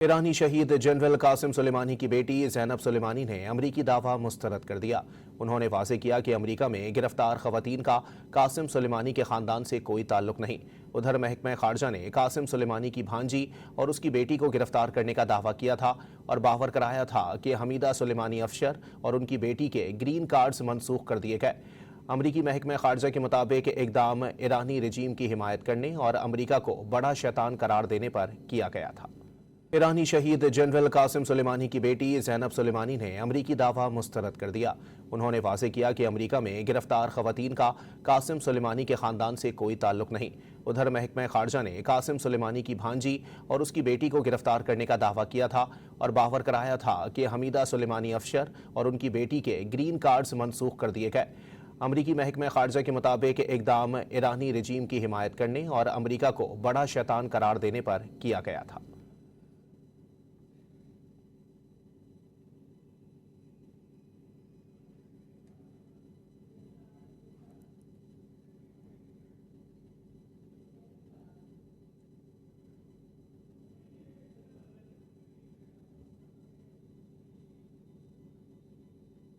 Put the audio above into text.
ईरानी शहीद general Qasem Sulemani की बेटी ज़ैनब सुलेमानी ने अमरीकी दावा मुस्तरद कर दिया। उन्होंने वाज़ेह किया कि अमरीका में गिरफ्तार ख़वातीन का कासिम सुलेमानी के ख़ानदान से कोई ताल्लुक नहीं। उधर महकमा ख़ारजा ने कासिम सुलेमानी की भांजी और उसकी बेटी को गिरफ्तार करने का दावा किया था और बावर कराया था कि हमीदा सुलेमानी अफशर और उनकी बेटी के ग्रीन कार्ड्स मनसूख कर दिए गए। अमरीकी महकमा ख़ारजा के मुताबिक इक़दाम ईरानी रजीम की हिमायत करने और अमरीका को बड़ा शैतान करार देने पर किया गया था। ईरानी शहीद जनरल कासिम सुलेमानी की बेटी ज़ैनब सुलेमानी ने अमरीकी दावा मुस्तरद कर दिया। उन्होंने वाज़ेह किया कि अमरीका में गिरफ्तार ख़वातीन का कासिम सुलेमानी के ख़ानदान से कोई ताल्लुक नहीं। उधर महकमा ख़ारजा ने कासिम सुलेमानी की भांजी और उसकी बेटी को गिरफ्तार करने का दावा किया था और बावर कराया था कि हमीदा सुलेमानी अफशर और उनकी बेटी के ग्रीन कार्ड्स मनसूख कर दिए गए। अमरीकी महकमा ख़ारजा के मुताबिक इक़दाम ईरानी रजीम की हिमायत करने और अमरीका को बड़ा शैतान करार देने पर किया गया था।